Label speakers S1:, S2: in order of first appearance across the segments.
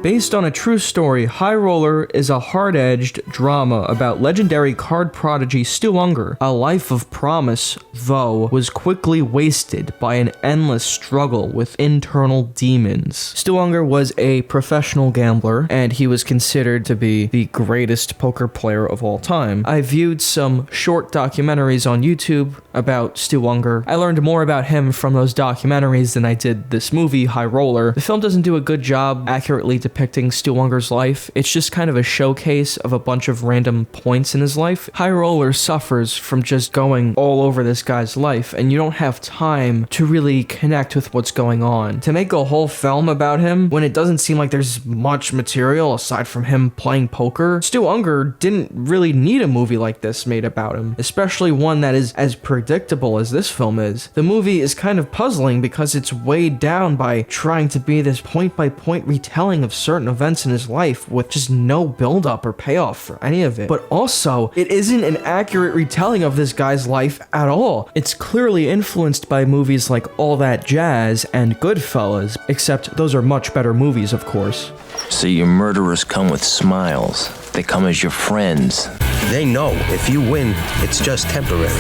S1: Based on a true story, High Roller is a hard-edged drama about legendary card prodigy Stu Ungar. A life of promise, though, was quickly wasted by an endless struggle with internal demons. Stu Ungar was a professional gambler, and he was considered to be the greatest poker player of all time. I viewed some short documentaries on YouTube about Stu Ungar. I learned more about him from those documentaries than I did this movie, High Roller. The film doesn't do a good job accurately depicting Stu Ungar's life. It's just kind of a showcase of a bunch of random points in his life. High Roller suffers from just going all over this guy's life, and you don't have time to really connect with what's going on. To make a whole film about him when it doesn't seem like there's much material aside from him playing poker, Stu Ungar didn't really need a movie like this made about him, especially one that is as predictable as this film is. The movie is kind of puzzling because it's weighed down by trying to be this point-by-point retelling of certain events in his life with just no build-up or payoff for any of it. But also, it isn't an accurate retelling of this guy's life at all. It's clearly influenced by movies like All That Jazz and Goodfellas, except those are much better movies, of course.
S2: So your murderers come with smiles. They come as your friends.
S3: They know if you win, it's just temporary.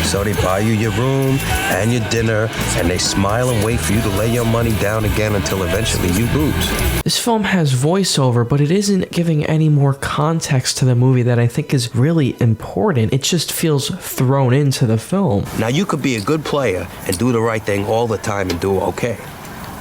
S3: So they buy you your room and your dinner, and they smile and wait for you to lay your money down again until eventually you lose.
S1: This film has voiceover, but it isn't giving any more context to the movie that I think is really important. It just feels thrown into the film.
S3: Now, you could be a good player and do the right thing all the time and do okay.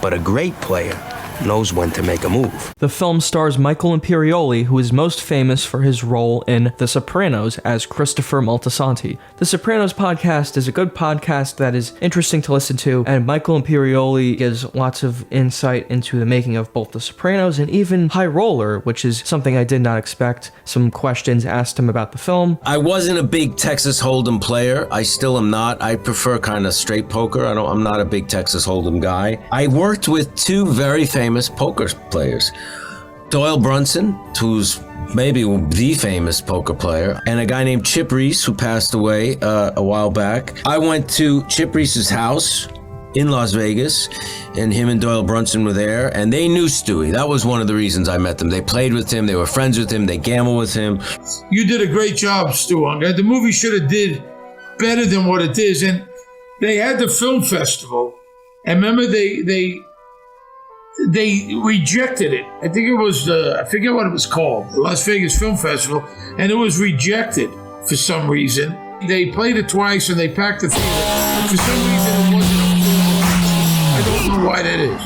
S3: But a great player knows when to make a move.
S1: The film stars Michael Imperioli, who is most famous for his role in The Sopranos as Christopher Moltisanti. The Sopranos podcast is a good podcast that is interesting to listen to, and Michael Imperioli gives lots of insight into the making of both The Sopranos and even High Roller, which is something I did not expect. Some questions asked him about the film.
S4: I wasn't a big Texas Hold'em player. I still am not. I prefer kind of straight poker. I'm not a big Texas Hold'em guy. I worked with two very famous poker players. Doyle Brunson, who's maybe the famous poker player, and a guy named Chip Reese, who passed away a while back. I went to Chip Reese's house in Las Vegas, and him and Doyle Brunson were there, and they knew Stewie. That was one of the reasons I met them. They played with him, they were friends with him, they gambled with him.
S5: You did a great job, Stu Ungar. The movie should have did better than what it is, and they had the film festival, and remember they rejected it. I think it was, I forget what it was called, the Las Vegas Film Festival, and it was rejected for some reason. They played it twice and they packed the theater. But for some reason, it wasn't. I don't know why that is.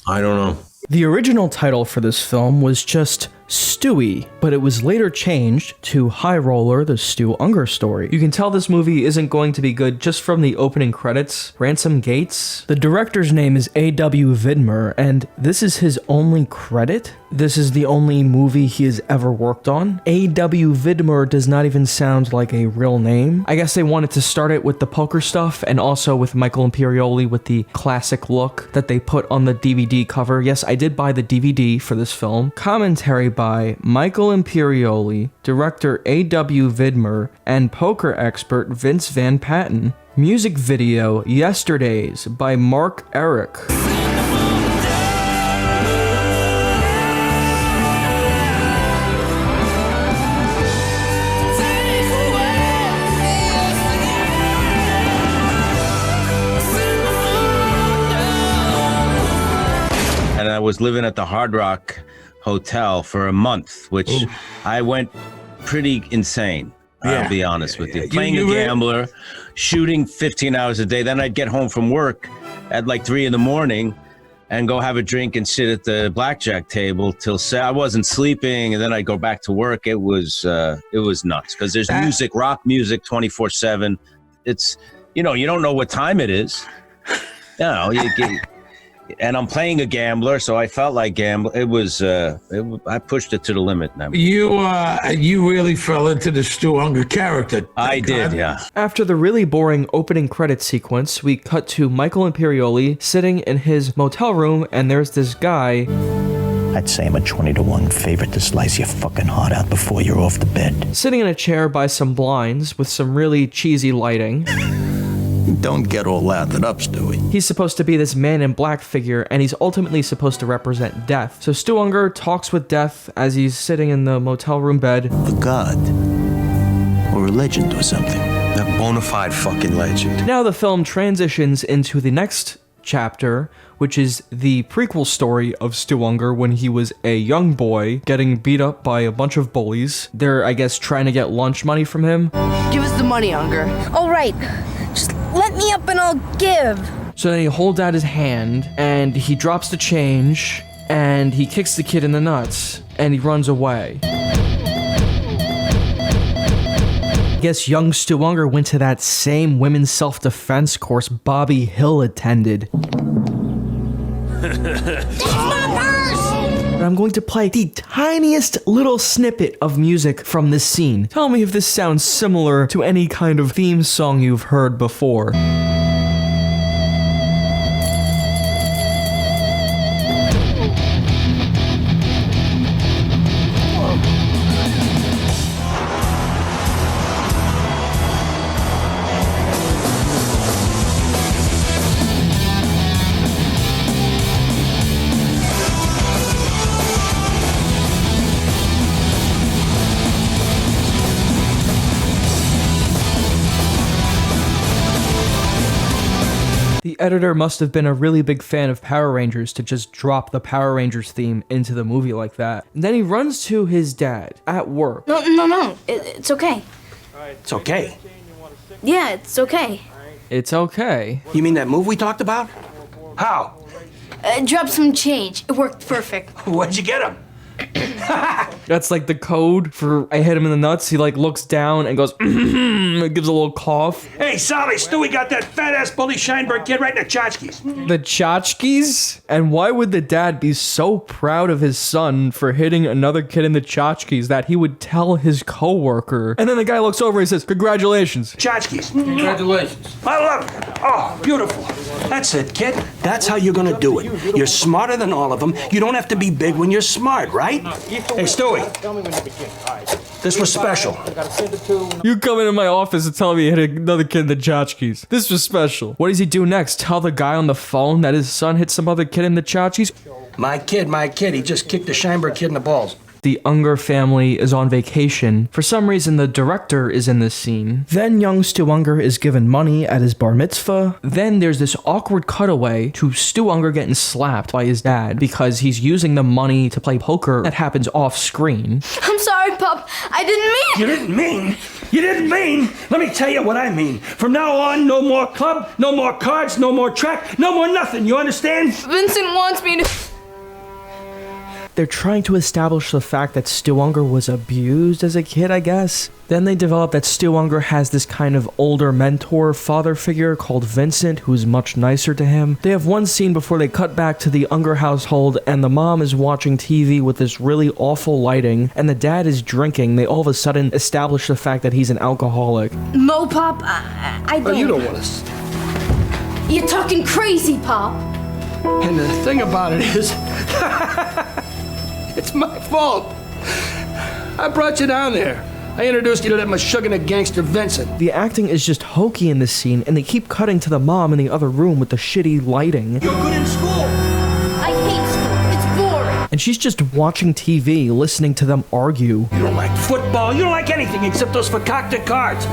S4: I don't know.
S1: The original title for this film was just Stewie, but it was later changed to High Roller, the Stu Ungar story. You can tell this movie isn't going to be good just from the opening credits. Ransom Gates. The director's name is A.W. Vidmer, and this is his only credit. This is the only movie he has ever worked on. A.W. Vidmer does not even sound like a real name. I guess they wanted to start it with the poker stuff and also with Michael Imperioli with the classic look that they put on the DVD cover. Yes, I did buy the DVD for this film. Commentary by Michael Imperioli, director A.W. Vidmer, and poker expert Vince Van Patten. Music video Yesterdays by Mark Eric.
S6: And I was living at the Hard Rock Hotel for a month, which I went pretty insane. I'll be honest with you. Playing a gambler, shooting 15 hours a day. Then I'd get home from work at like 3 a.m. and go have a drink and sit at the blackjack table till I wasn't sleeping. And then I'd go back to work. It was nuts because there's music, rock music 24/7. It's, you don't know what time it is. And I'm playing a gambler, so I felt like gambling. It was, I pushed it to the limit.
S5: You really fell into the Stu Ungar character.
S6: I did, yeah.
S1: After the really boring opening credit sequence, we cut to Michael Imperioli sitting in his motel room, and there's this guy.
S7: I'd say I'm a 20-to-1 favorite to slice your fucking heart out before you're off the bed.
S1: Sitting in a chair by some blinds with some really cheesy lighting.
S7: Don't get all lathered up, Stewie.
S1: He's supposed to be this man in black figure, and he's ultimately supposed to represent death. So Stu Ungar talks with death as he's sitting in the motel room bed.
S7: A god. Or a legend or something.
S3: That bona fide fucking legend.
S1: Now the film transitions into the next chapter, which is the prequel story of Stu Ungar when he was a young boy getting beat up by a bunch of bullies. They're, I guess, trying to get lunch money from him.
S8: Give us the money, Ungar.
S9: All right, just let me up and I'll give.
S1: So then he holds out his hand and he drops the change and he kicks the kid in the nuts and he runs away. I guess young Stu Ungar went to that same women's self-defense course Bobby Hill attended. I'm going to play the tiniest little snippet of music from this scene. Tell me if this sounds similar to any kind of theme song you've heard before. The editor must have been a really big fan of Power Rangers to just drop the Power Rangers theme into the movie like that. And then he runs to his dad at work.
S9: No. It's okay.
S3: It's okay.
S9: Yeah, it's okay.
S1: It's okay.
S3: You mean that move we talked about? How?
S9: Drop some change. It worked perfect.
S3: Where'd you get him?
S1: That's like the code for I hit him in the nuts. He like looks down and goes, and gives a little cough.
S3: Hey, Sally, Stewie got that fat-ass bully Scheinberg kid right in the tchotchkes.
S1: The tchotchkes? And why would the dad be so proud of his son for hitting another kid in the tchotchkes that he would tell his coworker? And then the guy looks over and he says, congratulations.
S3: Tchotchkes.
S5: Congratulations.
S3: I love it. Oh, beautiful. That's it, kid. That's how you're gonna do it. You're smarter than all of them. You don't have to be big when you're smart, right? Hey, Stewie. This was special.
S1: You come into my office and tell me you hit another kid in the tchotchkes. This was special. What does he do next? Tell the guy on the phone that his son hit some other kid in the tchotchkes?
S3: My kid. He just kicked the Scheinberg kid in the balls.
S1: The Ungar family is on vacation. For some reason, the director is in this scene. Then young Stu Ungar is given money at his bar mitzvah. Then there's this awkward cutaway to Stu Ungar getting slapped by his dad because he's using the money to play poker that happens off screen.
S9: I'm sorry, Pop. I didn't mean.
S3: You didn't mean? You didn't mean? Let me tell you what I mean. From now on, no more club, no more cards, no more track, no more nothing. You understand?
S9: Vincent wants me to.
S1: They're trying to establish the fact that Stu Ungar was abused as a kid, I guess. Then they develop that Stu Ungar has this kind of older mentor father figure called Vincent, who's much nicer to him. They have one scene before they cut back to the Ungar household, and the mom is watching TV with this really awful lighting, and the dad is drinking. They all of a sudden establish the fact that he's an alcoholic.
S9: No, Pop. I don't.
S10: Oh, you don't want us.
S9: You're talking crazy, Pop.
S10: And the thing about it is, it's my fault. I brought you down there. I introduced you to that Meshuggah gangster Vincent.
S1: The acting is just hokey in this scene, and they keep cutting to the mom in the other room with the shitty lighting.
S10: You're good in school.
S9: I hate school. It's boring.
S1: And she's just watching TV, listening to them argue.
S3: You don't like football. You don't like anything except those fakakta cards.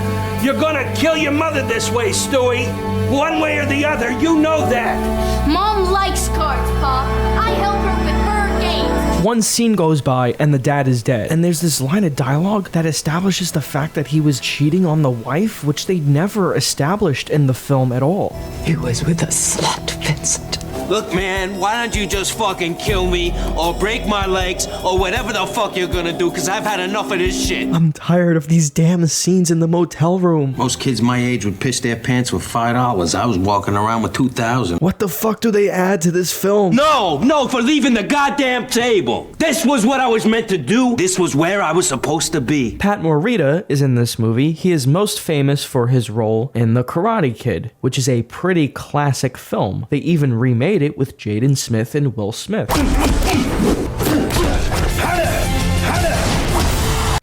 S3: You're gonna kill your mother this way, Stewie. One way or the other. You know that.
S9: Mom likes cards, Pop. I help her with her games.
S1: One scene goes by and the dad is dead. And there's this line of dialogue that establishes the fact that he was cheating on the wife, which they never established in the film at all.
S11: He was with a slut, Vincent.
S12: Look, man, why don't you just fucking kill me or break my legs or whatever the fuck you're gonna do, because I've had enough of this shit.
S1: I'm tired of these damn scenes in the motel room.
S3: Most kids my age would piss their pants with $5. I was walking around with $2,000.
S1: What the fuck do they add to this film?
S12: No, for leaving the goddamn table. This was what I was meant to do. This was where I was supposed to be.
S1: Pat Morita is in this movie. He is most famous for his role in The Karate Kid, which is a pretty classic film. They even remade it with Jaden Smith and Will Smith.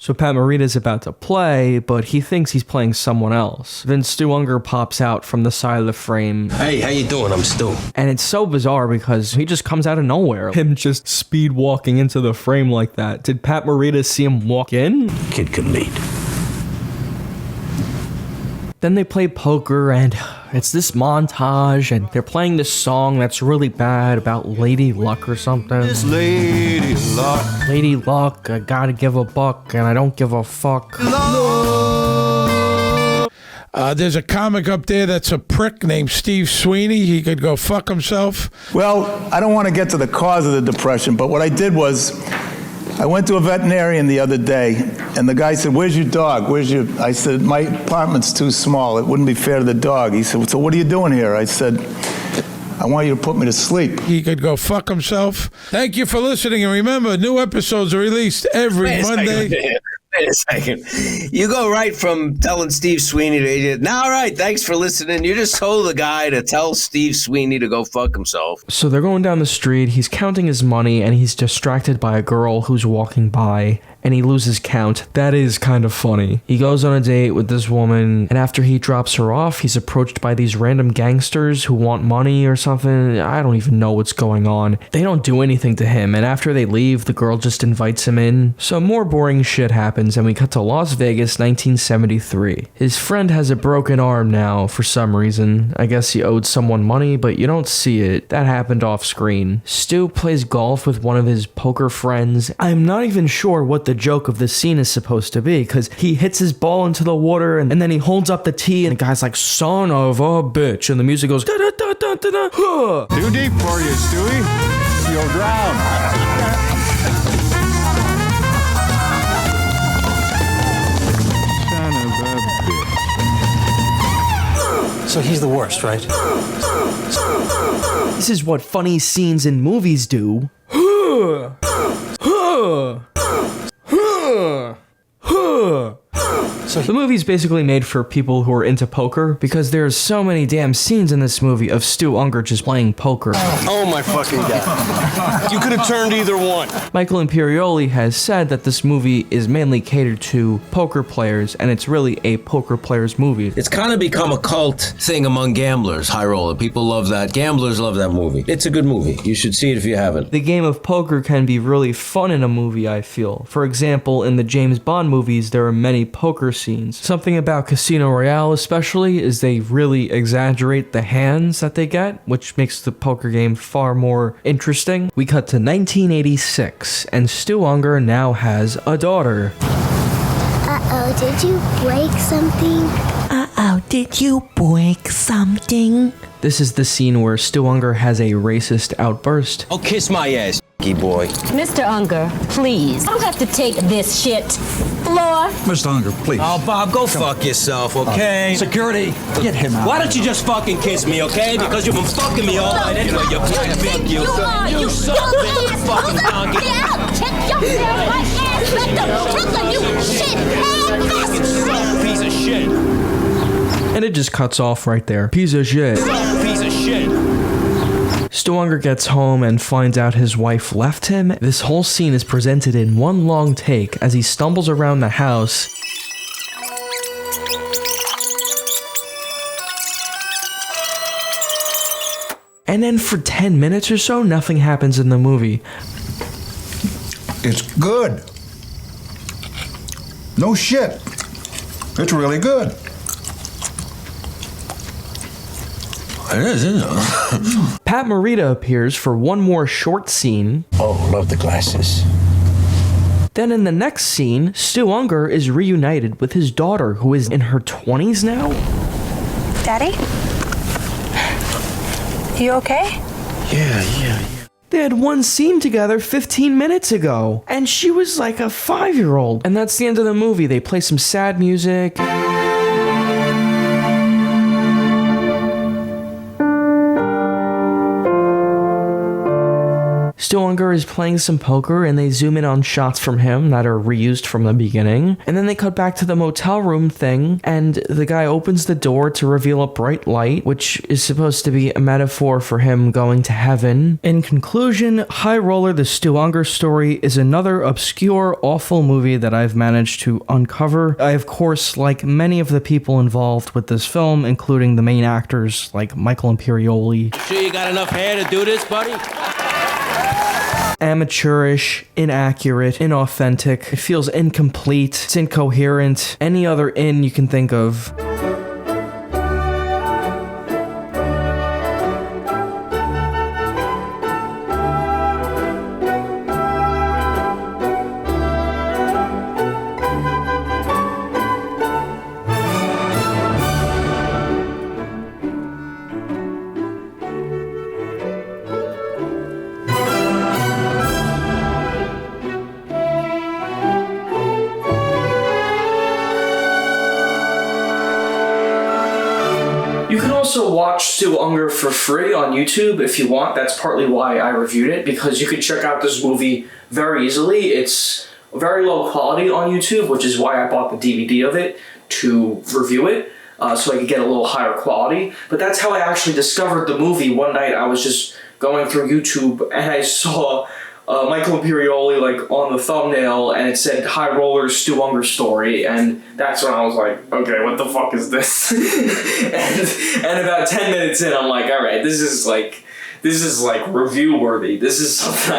S1: So Pat Morita's about to play, but he thinks he's playing someone else. Then Stu Ungar pops out from the side of the frame.
S3: Hey, how you doing? I'm Stu.
S1: And it's so bizarre because he just comes out of nowhere. Him just speed walking into the frame like that. Did Pat Morita see him walk in?
S7: Kid can lead.
S1: Then they play poker, and it's this montage, and they're playing this song that's really bad about Lady Luck or something.
S8: This Lady Luck.
S1: Lady Luck, I gotta give a buck, and I don't give a fuck.
S5: There's a comic up there that's a prick named Steve Sweeney. He could go fuck himself.
S13: Well, I don't want to get to the cause of the depression, but what I did was I went to a veterinarian the other day, and the guy said, "Where's your dog? I said, "My apartment's too small. It wouldn't be fair to the dog." He said, "So what are you doing here?" I said, "I want you to put me to sleep."
S5: He could go fuck himself. Thank you for listening, and remember, new episodes are released every Monday.
S4: Wait a second. You go right from telling Steve Sweeney to, now, all right, thanks for listening. You just told the guy to tell Steve Sweeney to go fuck himself.
S1: So they're going down the street, he's counting his money, and he's distracted by a girl who's walking by, and he loses count. That is kind of funny. He goes on a date with this woman, and after he drops her off, he's approached by these random gangsters who want money or something. I don't even know what's going on. They don't do anything to him, and after they leave, the girl just invites him in. So more boring shit happens, and we cut to Las Vegas, 1973. His friend has a broken arm now for some reason. I guess he owed someone money, but you don't see it. That happened off screen. Stu plays golf with one of his poker friends. I'm not even sure what the joke of this scene is supposed to be, because he hits his ball into the water, and then he holds up the tee, and the guy's like, "Son of a bitch," and the music goes, da da da da da da. Huh.
S8: Too deep for you, Stewie. You'll drown.
S7: So he's the worst, right?
S1: This is what funny scenes in movies do. So the movie's basically made for people who are into poker, because there's so many damn scenes in this movie of Stu Ungar just playing poker.
S12: Oh my fucking god. You could have turned either one.
S1: Michael Imperioli has said that this movie is mainly catered to poker players, and it's really a poker player's movie.
S4: It's kind of become a cult thing among gamblers, high roller. People love that. Gamblers love that movie. It's a good movie. You should see it if you haven't.
S1: The game of poker can be really fun in a movie, I feel. For example, in the James Bond movies, there are many poker scenes. Something about Casino Royale especially is they really exaggerate the hands that they get, which makes the poker game far more interesting. We cut to 1986, and Stu Ungar now has a daughter.
S9: Uh-oh, did you break something?
S11: Uh-oh, did you break something?
S1: This is the scene where Stu Ungar has a racist outburst.
S12: Oh, kiss my ass,
S4: Boy.
S14: Mr. Ungar, please. I don't have to take this shit. Floor.
S8: Mr. Ungar, please.
S12: Oh, Bob, go fuck yourself, okay?
S8: Security, get him out.
S12: Why don't you just fucking kiss me, okay? Because you've been fucking me all night anyway, you fucking fuck you. You son of a bitch, you fucking donkey.
S9: Check your right ass, Victor. You shithead.
S12: Piece of shit.
S1: And it just cuts off right there. Piece of shit.
S12: Piece of shit.
S1: Stu Ungar gets home and finds out his wife left him. This whole scene is presented in one long take as he stumbles around the house. And then for 10 minutes or so, nothing happens in the movie.
S8: It's good. No shit. It's really good.
S4: It is, isn't it?
S1: Pat Morita appears for one more short scene.
S7: Oh, love the glasses.
S1: Then in the next scene, Stu Ungar is reunited with his daughter, who is in her 20s now.
S15: Daddy? You okay?
S4: Yeah.
S1: They had one scene together 15 minutes ago, and she was like a 5-year-old. And that's the end of the movie. They play some sad music. Stu Ungar is playing some poker and they zoom in on shots from him that are reused from the beginning. And then they cut back to the motel room thing and the guy opens the door to reveal a bright light, which is supposed to be a metaphor for him going to heaven. In conclusion, High Roller, the Stu Ungar story, is another obscure, awful movie that I've managed to uncover. I, of course, like many of the people involved with this film, including the main actors like Michael Imperioli.
S12: Sure you got enough hair to do this, buddy?
S1: Amateurish, inaccurate, inauthentic. It feels incomplete. It's incoherent. Any other in you can think of. You can also watch Stu Ungar for free on YouTube if you want. That's partly why I reviewed it, because you can check out this movie very easily. It's very low quality on YouTube, which is why I bought the DVD of it to review it, so I could get a little higher quality. But that's how I actually discovered the movie. One night I was just going through YouTube and I saw Michael Imperioli like on the thumbnail and it said High Roller Stu Ungar story, and that's when I was like, okay, what the fuck is this? and about 10 minutes in I'm like, alright, this is like review worthy. This is something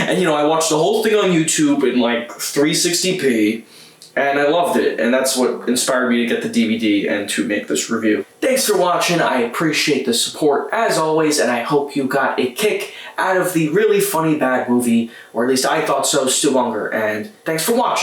S1: and you know, I watched the whole thing on YouTube in like 360p and I loved it, and that's what inspired me to get the DVD and to make this review. Thanks for watching, I appreciate the support as always, and I hope you got a kick out of the really funny bad movie, or at least I thought so, Stu Ungar, and thanks for watching.